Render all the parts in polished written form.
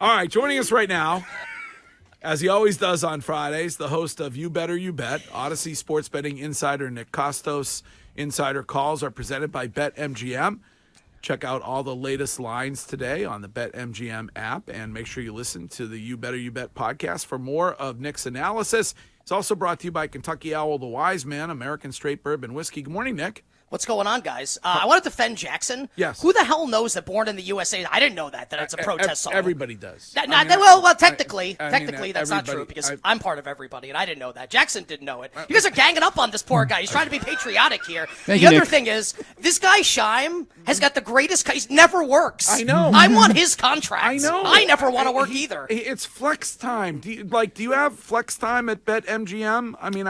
All right, joining us right now, as he always does on Fridays, the host of You Better You Bet, Odyssey sports betting insider Nick Kostos. Insider calls are presented by BetMGM. Check out all the latest lines today on the BetMGM app, and make sure you listen to the You Better You Bet podcast for more of Nick's analysis. It's also brought to you by Kentucky Owl, the Wise Man, American Straight Bourbon Whiskey. Good morning, Nick. What's going on, guys? I want to defend Jackson. Yes. Who the hell knows that Born in the USA? I didn't know that it's a protest song. Everybody does. Technically, that's not true because I'm part of everybody, and I didn't know that. Jackson didn't know it. You guys are ganging up on this poor guy. He's trying to be patriotic here. The other thing is, this guy, Scheim, has got the greatest... He never works. I know. I want his contract. I know. I never want to work either. It's flex time. Do you have flex time at BetMGM? I mean,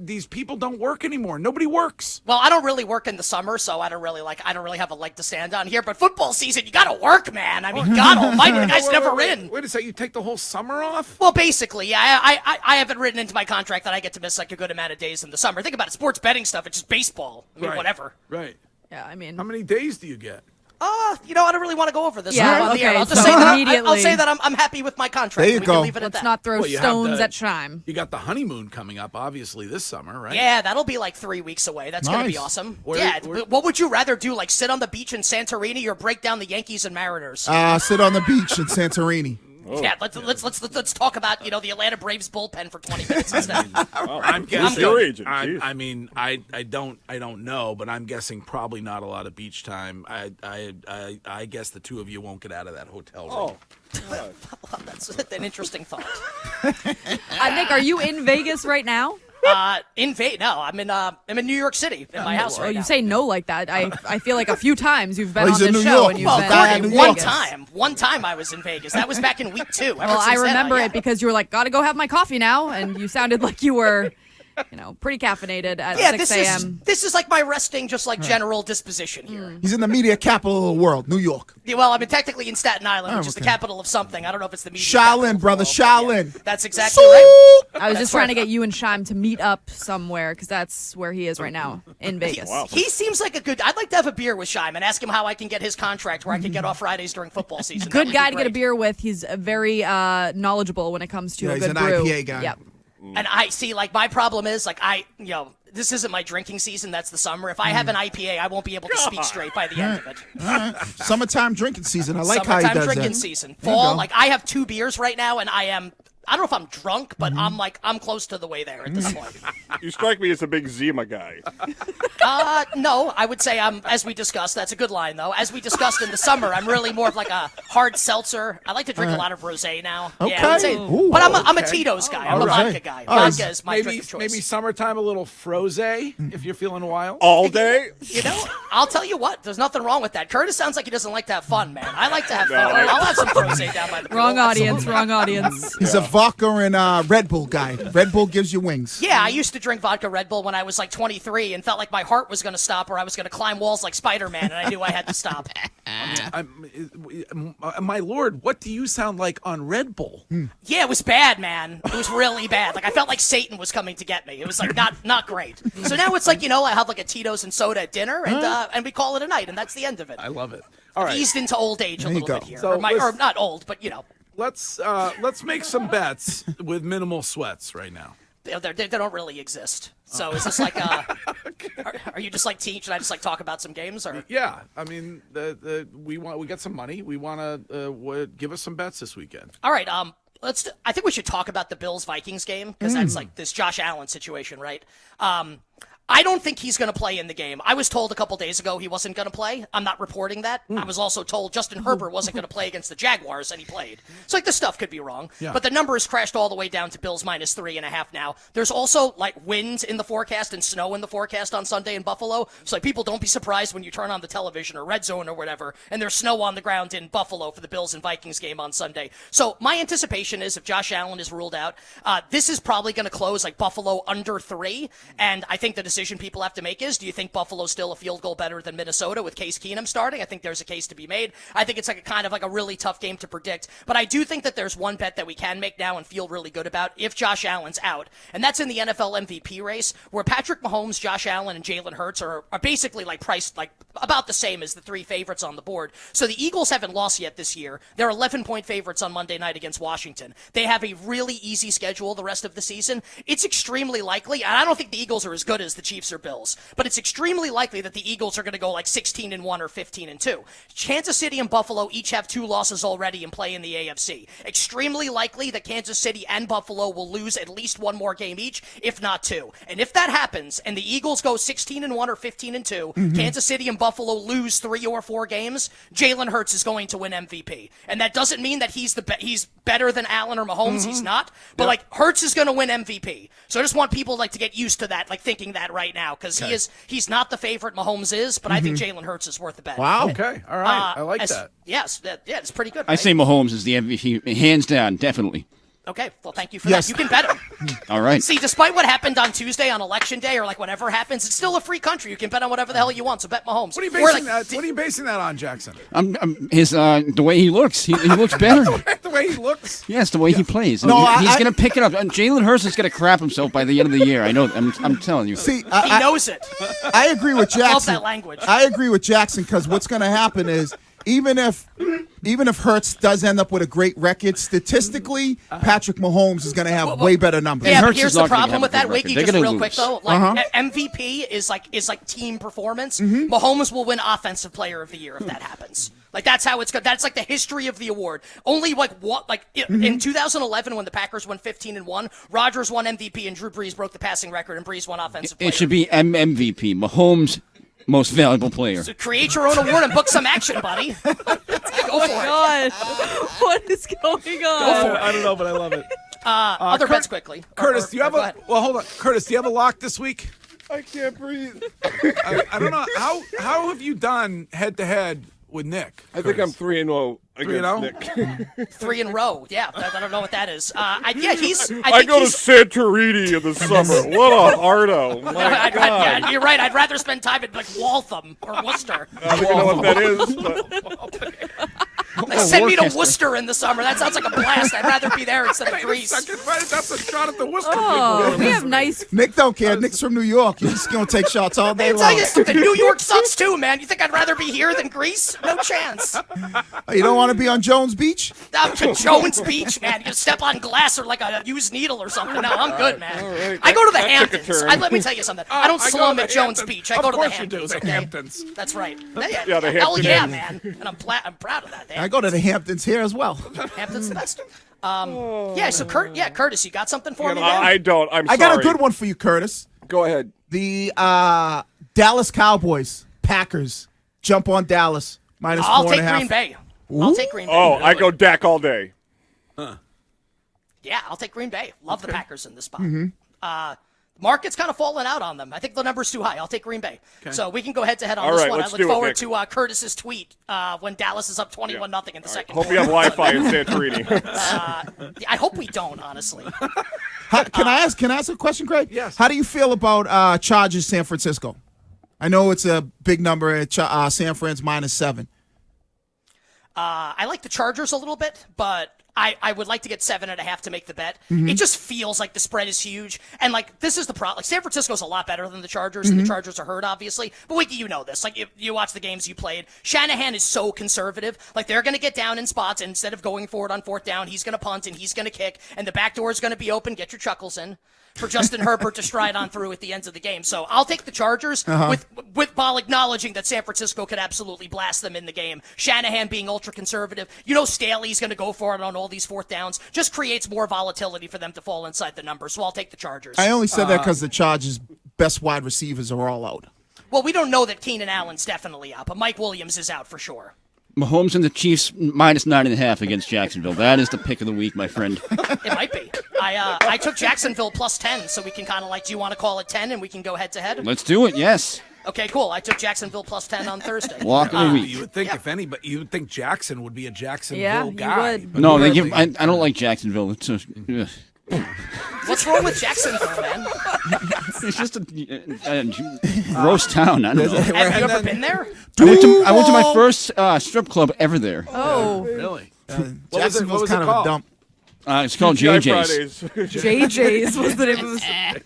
these people don't work anymore. Nobody works. Well, I don't really work in the summer, so I don't really have a leg to stand on here. But football season, you got to work, man. I mean, God Almighty, the guy's never in. Wait a second, you take the whole summer off? Well, basically, yeah. I haven't written into my contract that I get to miss like a good amount of days in the summer. Think about it, sports betting stuff. It's just baseball. I mean, whatever. Right. Yeah, I mean, how many days do you get? I don't really want to go over this. Yeah, on the air. okay, I'll just say that immediately. I'll say that I'm happy with my contract. There you we go. Can leave it at let's that. not throw stones at Scheim. You got the honeymoon coming up, obviously, this summer, right? Yeah, that'll be like 3 weeks away. That's going to be awesome. What would you rather do, like sit on the beach in Santorini or break down the Yankees and Mariners? Sit on the beach in Santorini. Oh, yeah, let's talk about the Atlanta Braves bullpen for 20 minutes instead. I'm guessing. Your agent. I mean, I don't know, but I'm guessing probably not a lot of beach time. I guess the two of you won't get out of that hotel room. Well, that's an interesting thought. Nick, are you in Vegas right now? In Vegas? No, I'm in New York City in my house right now. You say no like that. I feel like a few times you've been he's on in this New show York. and you've Well, been guy in in New Vegas. York. One time I was in Vegas. That was back in week 2. Well, I remember it because you were like, gotta go have my coffee now, and you sounded like you were, pretty caffeinated at 6 a.m. This is like my resting, just like general disposition here. He's in the media capital of the world, New York. Yeah, well, I mean, technically in Staten Island, which is the capital of something. I don't know if it's the media. Shaolin, brother, Shaolin. Yeah, that's exactly right. I was just trying to get you and Scheim to meet up somewhere because that's where he is right now, in Vegas. He seems like a good... I'd like to have a beer with Scheim and ask him how I can get his contract where I can get off Fridays during football season. Good guy to get a beer with. He's very knowledgeable when it comes to a good brew. He's an IPA guy. Yep. And I see, like, my problem is, like, this isn't my drinking season. That's the summer. If I have an IPA, I won't be able to speak straight by the end of it. All right. Summertime drinking season. I like how he Summertime does drinking that. season. Fall, like, I have 2 beers right now, and I don't know if I'm drunk, but I'm close to the way there at this point. You strike me as a big Zima guy. No, I would say as we discussed, that's a good line, though. As we discussed in the summer, I'm really more of like a hard seltzer. I like to drink a lot of rosé now. Okay. Yeah, I would say, Ooh, but I'm a Tito's guy. I'm a vodka guy. Vodka is my drink of choice. Maybe summertime, a little frosé if you're feeling wild. All day? I'll tell you what, there's nothing wrong with that. Curtis sounds like he doesn't like to have fun, man. I like to have fun. I'll have some frosé down by the pool. Wrong audience. He's a vodka and Red Bull guy. Red Bull gives you wings. Yeah, I used to drink vodka Red Bull when I was like 23 and felt like my heart was going to stop or I was going to climb walls like Spider-Man, and I knew I had to stop. My lord, what do you sound like on Red Bull? Yeah, it was bad, man. It was really bad. Like, I felt like Satan was coming to get me. It was like not great. So now it's like, I have like a Tito's and soda at dinner, and we call it a night, and that's the end of it. I love it. All right. Eased into old age a little bit here. So or not old, but Let's make some bets with minimal sweats right now. They don't really exist. So is this like are you just like teach and I just like talk about some games or? Yeah, I mean we got some money. We want to give us some bets this weekend. All right. I think we should talk about the Bills-Vikings game because that's like this Josh Allen situation, right? I don't think he's going to play in the game. I was told a couple days ago he wasn't going to play. I'm not reporting that. I was also told Justin Herbert wasn't going to play against the Jaguars, and he played. So, like, this stuff could be wrong. Yeah. But the number has crashed all the way down to Bills minus 3.5 now. There's also, like, wind in the forecast and snow in the forecast on Sunday in Buffalo. So, like, people don't be surprised when you turn on the television or Red Zone or whatever, and there's snow on the ground in Buffalo for the Bills and Vikings game on Sunday. So, my anticipation is if Josh Allen is ruled out, this is probably going to close, like, Buffalo under 3, and I think the decision decision people have to make is, do you think Buffalo's still a field goal better than Minnesota with Case Keenum starting? I think there's a case to be made. I think it's like a kind of like a really tough game to predict. But I do think that there's one bet that we can make now and feel really good about if Josh Allen's out. And that's in the NFL MVP race, where Patrick Mahomes, Josh Allen, and Jalen Hurts are basically like priced like about the same as the three favorites on the board. So the Eagles haven't lost yet this year. They're 11-point favorites on Monday night against Washington. They have a really easy schedule the rest of the season. It's extremely likely, and I don't think the Eagles are as good as the Chiefs or Bills, but it's extremely likely that the Eagles are going to go like 16-1 or 15-2. Kansas City and Buffalo each have 2 losses already and play in the AFC. Extremely likely that Kansas City and Buffalo will lose at least one more game each, if not 2. And if that happens, and the Eagles go 16-1 or 15-2, Kansas City and Buffalo lose 3 or 4 games, Jalen Hurts is going to win MVP. And that doesn't mean that he's better than Allen or Mahomes. He's not. But like Hurts is going to win MVP. So I just want people like to get used to that, like thinking that right now, because he's not the favorite. Mahomes is, but I think Jalen Hurts is worth a bet. Wow. Okay. All right. I like that. Yes. Yeah, it's pretty good. I Right? say Mahomes is the MVP, hands down, definitely. Okay, well, thank you for that. You can bet him. All right. See, despite what happened on Tuesday on Election Day or like whatever happens, it's still a free country. You can bet on whatever the hell you want, so bet Mahomes. What are you basing that on, Jackson? The way he looks, he looks better. The way he looks? Yes, the way he plays. No, he's going to pick it up. Jalen Hurts is going to crap himself by the end of the year. I know. I'm telling you. See, he knows it. I agree with Jackson. Love that language. I agree with Jackson because what's going to happen is even if Hurts does end up with a great record, statistically, Patrick Mahomes is going to have way better numbers. Yeah, but Hurts here's is the not gonna problem have with a that, good record. Wiggy, They're just gonna real lose. quick, though. Like, MVP is like team performance. Mahomes will win Offensive Player of the Year if that happens. Like, that's how it's good. That's like the history of the award. Only in 2011 when the Packers won 15-1, Rodgers won MVP and Drew Brees broke the passing record and Brees won Offensive Player. It should be MVP. Mahomes, most valuable player. So create your own award and book some action, buddy. Go for it. God, what is going on? I don't know, but I love it. Other bets quickly. Curtis, do you have go ahead. well, hold on. Curtis, do you have a lock this week? I can't breathe. I don't know. How have you done head-to-head with Nick? I think I'm 3-0 3-0? against Nick. 3 in a row. Yeah, I don't know what that is. I go to Santorini in the summer. What a hardo. My God. Yeah, you're right. I'd rather spend time at like Waltham or Worcester. I don't know what that is. But Send me to Worcester in the summer. That sounds like a blast. I'd rather be there instead of Greece. That's a shot at the Worcester Oh, people. we have nice. Nick don't care. Nick's from New York. He's just going to take shots all day I'll tell long. you something. New York sucks too, man. You think I'd rather be here than Greece? No chance. You don't want to be on Jones Beach? I'm to Jones Beach, man. You step on glass or like a used needle or something. No, I'm good, man. right. I go to the That took a Hamptons. turn. Let me tell you something. I don't I go to slum the at Jones Hamptons. Beach. I go to the Of course you do, Hamptons. the Okay? Hamptons. That's right. Yeah, the Hell Hamptons. yeah, man. And I'm proud of that. I go to the Hamptons here as well. Hampton's the best. Yeah, so Curtis, you got something for me, man? I don't. I'm I sorry. got a good one for you, Curtis. Go ahead. The Dallas Cowboys, Packers, jump on Dallas, minus I'll 4.5. take Green Bay. I'll take Green Bay. Oh, I go Dak all day. Yeah, I'll take Green Bay. Love the Packers in this spot. Market's kind of fallen out on them. I think the number's too high. I'll take Green Bay. So we can go head-to-head on All this right, one. I let's look do it, forward Nick. to Curtis's tweet when Dallas is up 21-0 in the second Hope quarter. you have Wi-Fi in Santorini. I hope we don't, honestly. Can I ask a question, Craig? Yes. How do you feel about Chargers San Francisco? I know it's a big number at San Fran's minus 7. I like the Chargers a little bit, but I would like to get 7.5 to make the bet. Mm-hmm. It just feels like the spread is huge. And, like, this is the problem. Like, San Francisco's a lot better than the Chargers, and the Chargers are hurt, obviously. But, Wiki, you know this. Like, you watch the games you played. Shanahan is so conservative. Like, they're going to get down in spots, and instead of going for it on 4th down, he's going to punt, and he's going to kick, and the back door is going to be open. Get your chuckles in for Justin Herbert to stride on through at the ends of the game. So I'll take the Chargers while acknowledging that San Francisco could absolutely blast them in the game. Shanahan being ultra conservative. You know Staley's going to go for it on all these 4th downs. Just creates more volatility for them to fall inside the number. So I'll take the Chargers. I only said that because the Chargers' best wide receivers are all out. Well, we don't know that Keenan Allen's definitely out, but Mike Williams is out for sure. Mahomes and the Chiefs minus 9.5 against Jacksonville. That is the pick of the week, my friend. It might be. I took Jacksonville plus 10, so we can kind of like, do you want to call it 10 and we can go head to head? Let's do it. Yes. Okay, cool. I took Jacksonville plus 10 on Thursday. Walk of the week. You would think if anybody, you would think Jackson would be a Jacksonville Yeah, you guy. would. but No, they apparently- give. I don't like Jacksonville. It's ugh. What's wrong with Jacksonville, man? It's just a gross town. I don't know. Have you ever been there? I went to my first strip club ever there. Oh, Really? Jacksonville's what was it kind of a called? dump. It's called GI JJ's. Fridays. JJ's was the name of the.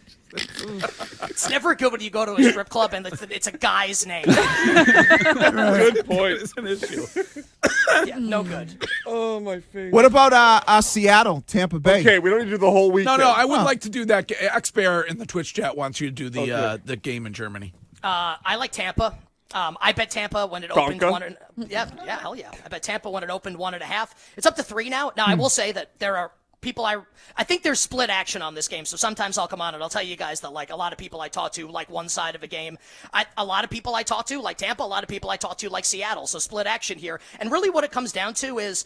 It's never good when you go to a strip club and it's a guy's name. Good point. It's an issue. Yeah, no good. Oh, my face. What about Seattle, Tampa Bay? Okay, we don't need to do the whole weekend. No, I would like to do that. X-Bear in the Twitch chat wants you to do the game in Germany. I like Tampa. I bet Tampa when it opened yeah, hell yeah. I bet Tampa when it opened 1.5. It's up to 3 now. Now I will say that there are people I think there's split action on this game. So sometimes I'll come on and I'll tell you guys that like a lot of people I talk to like one side of a game. A lot of people I talk to like Tampa. A lot of people I talk to like Seattle. So split action here. And really what it comes down to is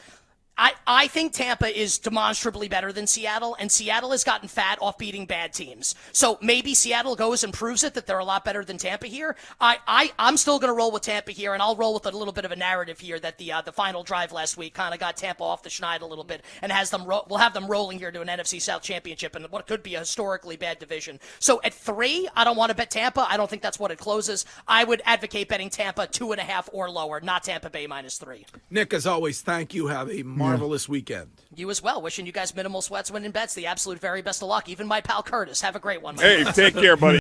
I think Tampa is demonstrably better than Seattle, and Seattle has gotten fat off beating bad teams. So maybe Seattle goes and proves it that they're a lot better than Tampa here. I'm still going to roll with Tampa here, and I'll roll with a little bit of a narrative here that the final drive last week kind of got Tampa off the schneid a little bit and we'll have them rolling here to an NFC South championship in what could be a historically bad division. So at 3, I don't want to bet Tampa. I don't think that's what it closes. I would advocate betting Tampa 2.5 or lower, not Tampa Bay -3. Nick, as always, thank you. Have a marvelous weekend. You as well. Wishing you guys minimal sweats, winning bets, the absolute very best of luck. Even my pal Curtis. Have a great one. Hey, take care, buddy.